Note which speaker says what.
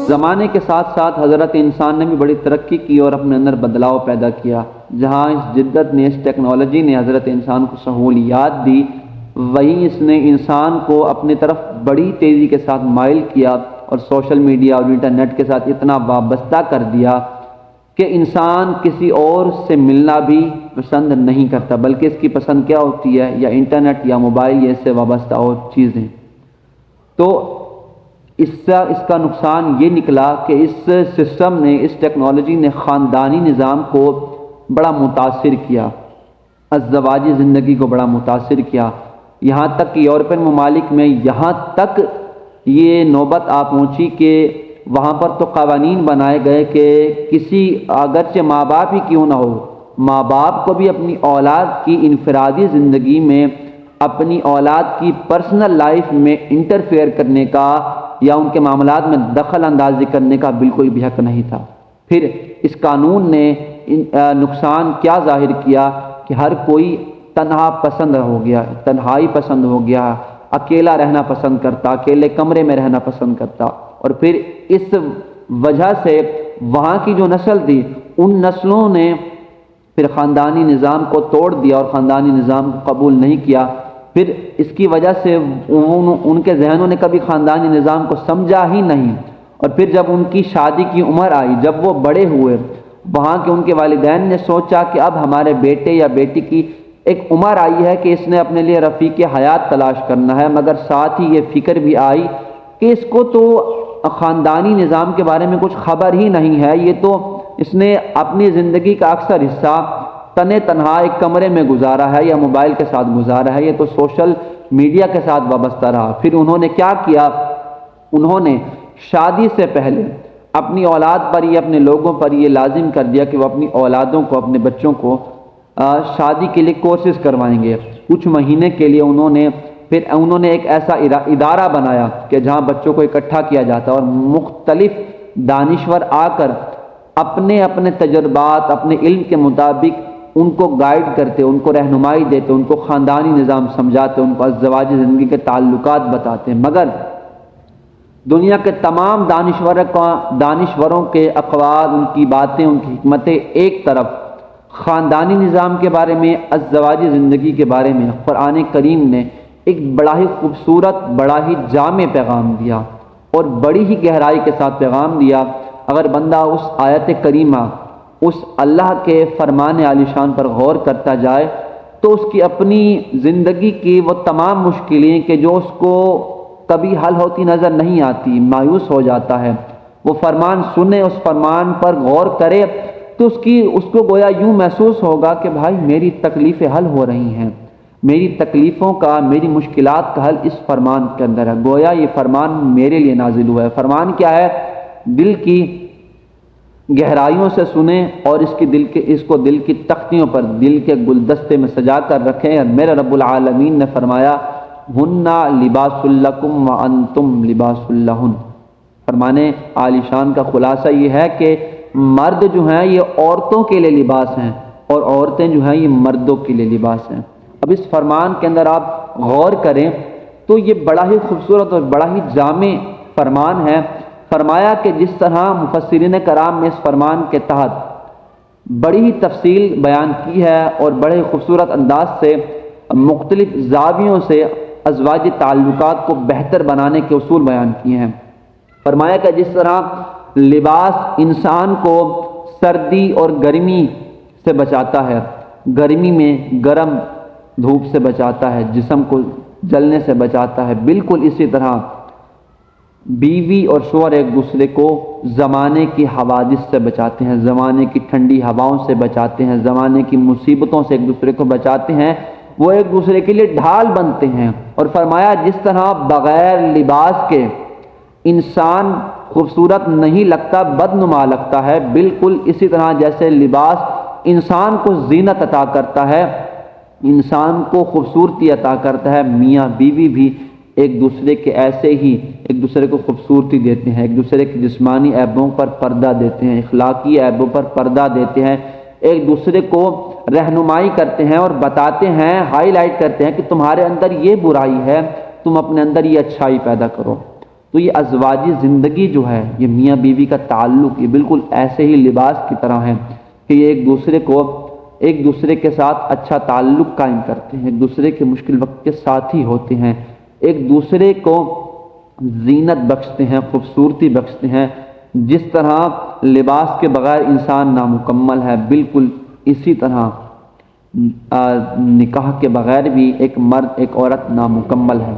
Speaker 1: زمانے کے ساتھ ساتھ حضرت انسان نے بھی بڑی ترقی کی اور اپنے اندر بدلاؤ پیدا کیا۔ جہاں اس جدت نے، اس ٹیکنالوجی نے حضرت انسان کو سہولیات دی، وہیں اس نے انسان کو اپنی طرف بڑی تیزی کے ساتھ مائل کیا اور سوشل میڈیا اور انٹرنیٹ کے ساتھ اتنا وابستہ کر دیا کہ انسان کسی اور سے ملنا بھی پسند نہیں کرتا، بلکہ اس کی پسند کیا ہوتی ہے؟ یا انٹرنیٹ یا موبائل یا اس سے وابستہ اور چیزیں۔ تو اس کا نقصان یہ نکلا کہ اس سسٹم نے، اس ٹیکنالوجی نے خاندانی نظام کو بڑا متاثر کیا، ازدواجی زندگی کو بڑا متاثر کیا، یہاں تک کہ یورپین ممالک میں یہاں تک یہ نوبت آ پہنچی کہ وہاں پر تو قوانین بنائے گئے کہ کسی، اگرچہ ماں باپ ہی کیوں نہ ہو، ماں باپ کو بھی اپنی اولاد کی انفرادی زندگی میں، اپنی اولاد کی پرسنل لائف میں انٹرفیئر کرنے کا یا ان کے معاملات میں دخل اندازی کرنے کا بالکل بھی حق نہیں تھا۔ پھر اس قانون نے نقصان کیا ظاہر کیا کہ ہر کوئی تنہا پسند ہو گیا، تنہائی پسند ہو گیا، اکیلا رہنا پسند کرتا، اکیلے کمرے میں رہنا پسند کرتا، اور پھر اس وجہ سے وہاں کی جو نسل تھی، ان نسلوں نے پھر خاندانی نظام کو توڑ دیا اور خاندانی نظام کو قبول نہیں کیا۔ پھر اس کی وجہ سے ان کے ذہنوں نے کبھی خاندانی نظام کو سمجھا ہی نہیں، اور پھر جب ان کی شادی کی عمر آئی، جب وہ بڑے ہوئے، وہاں کے ان کے والدین نے سوچا کہ اب ہمارے بیٹے یا بیٹی کی ایک عمر آئی ہے کہ اس نے اپنے لیے رفیق حیات تلاش کرنا ہے، مگر ساتھ ہی یہ فکر بھی آئی کہ اس کو تو خاندانی نظام کے بارے میں کچھ خبر ہی نہیں ہے، یہ تو اس نے اپنی زندگی کا اکثر حصہ تنہا ایک کمرے میں گزارا ہے یا موبائل کے ساتھ گزارا ہے، یہ تو سوشل میڈیا کے ساتھ وابستہ رہا۔ پھر انہوں نے کیا کیا؟ انہوں نے شادی سے پہلے اپنی اولاد پر یہ، اپنے لوگوں پر یہ لازم کر دیا کہ وہ اپنی اولادوں کو، اپنے بچوں کو شادی کے لیے کورسز کروائیں گے۔ کچھ مہینے کے لیے انہوں نے ایک ایسا ادارہ بنایا کہ جہاں بچوں کو اکٹھا کیا جاتا اور مختلف دانشور آ کر اپنے اپنے تجربات، اپنے علم کے مطابق ان کو گائیڈ کرتے، ان کو رہنمائی دیتے، ان کو خاندانی نظام سمجھاتے، ان کو ازدواجی زندگی کے تعلقات بتاتے۔ مگر دنیا کے تمام دانشوروں کے اقوال، ان کی باتیں، ان کی حکمتیں ایک طرف، خاندانی نظام کے بارے میں، ازدواجی زندگی کے بارے میں قرآن کریم نے ایک بڑا ہی خوبصورت، بڑا ہی جامع پیغام دیا اور بڑی ہی گہرائی کے ساتھ پیغام دیا۔ اگر بندہ اس آیت کریمہ، اس اللہ کے فرمان عالی شان پر غور کرتا جائے تو اس کی اپنی زندگی کی وہ تمام مشکلیں کہ جو اس کو کبھی حل ہوتی نظر نہیں آتی، مایوس ہو جاتا ہے، وہ فرمان سنے، اس فرمان پر غور کرے تو اس کو گویا یوں محسوس ہوگا کہ بھائی میری تکلیفیں حل ہو رہی ہیں، میری تکلیفوں کا، میری مشکلات کا حل اس فرمان کے اندر ہے، گویا یہ فرمان میرے لیے نازل ہوا ہے۔ فرمان کیا ہے؟ دل کی گہرائیوں سے سنیں اور اس کو دل کی تختیوں پر، دل کے گلدستے میں سجا کر رکھیں۔ اور میرے رب العالمین نے فرمایا ہن لباس لکم وانتم لباس لہن۔ فرمانے عالی شان کا خلاصہ یہ ہے کہ مرد جو ہیں یہ عورتوں کے لیے لباس ہیں اور عورتیں جو ہیں یہ مردوں کے لیے لباس ہیں۔ اب اس فرمان کے اندر آپ غور کریں تو یہ بڑا ہی خوبصورت اور بڑا ہی جامع فرمان ہے۔ فرمایا کہ جس طرح مفسرین کرام نے اس فرمان کے تحت بڑی ہی تفصیل بیان کی ہے اور بڑے خوبصورت انداز سے مختلف زاویوں سے ازواجی تعلقات کو بہتر بنانے کے اصول بیان کیے ہیں۔ فرمایا کہ جس طرح لباس انسان کو سردی اور گرمی سے بچاتا ہے، گرمی میں گرم دھوپ سے بچاتا ہے، جسم کو جلنے سے بچاتا ہے، بالکل اسی طرح بیوی اور شوہر ایک دوسرے کو زمانے کی حوادث سے بچاتے ہیں، زمانے کی ٹھنڈی ہواؤں سے بچاتے ہیں، زمانے کی مصیبتوں سے ایک دوسرے کو بچاتے ہیں، وہ ایک دوسرے کے لیے ڈھال بنتے ہیں۔ اور فرمایا جس طرح بغیر لباس کے انسان خوبصورت نہیں لگتا، بدنما لگتا ہے، بالکل اسی طرح جیسے لباس انسان کو زینت عطا کرتا ہے، انسان کو خوبصورتی عطا کرتا ہے، میاں بیوی بھی ایک دوسرے کے ایسے ہی ایک دوسرے کو خوبصورتی دیتے ہیں، ایک دوسرے کے جسمانی عیبوں پر پردہ دیتے ہیں، اخلاقی عیبوں پر پردہ دیتے ہیں، ایک دوسرے کو رہنمائی کرتے ہیں اور بتاتے ہیں، ہائی لائٹ کرتے ہیں کہ تمہارے اندر یہ برائی ہے، تم اپنے اندر یہ اچھائی پیدا کرو۔ تو یہ ازواجی زندگی جو ہے، یہ میاں بیوی کا تعلق، یہ بالکل ایسے ہی لباس کی طرح ہے کہ یہ ایک دوسرے کے ساتھ اچھا تعلق قائم کرتے ہیں، ایک دوسرے کے مشکل وقت کے ساتھی ہوتے ہیں، ایک دوسرے کو زینت بخشتے ہیں، خوبصورتی بخشتے ہیں۔ جس طرح لباس کے بغیر انسان نامکمل ہے، بالکل اسی طرح نکاح کے بغیر بھی ایک مرد ایک عورت نامکمل ہے۔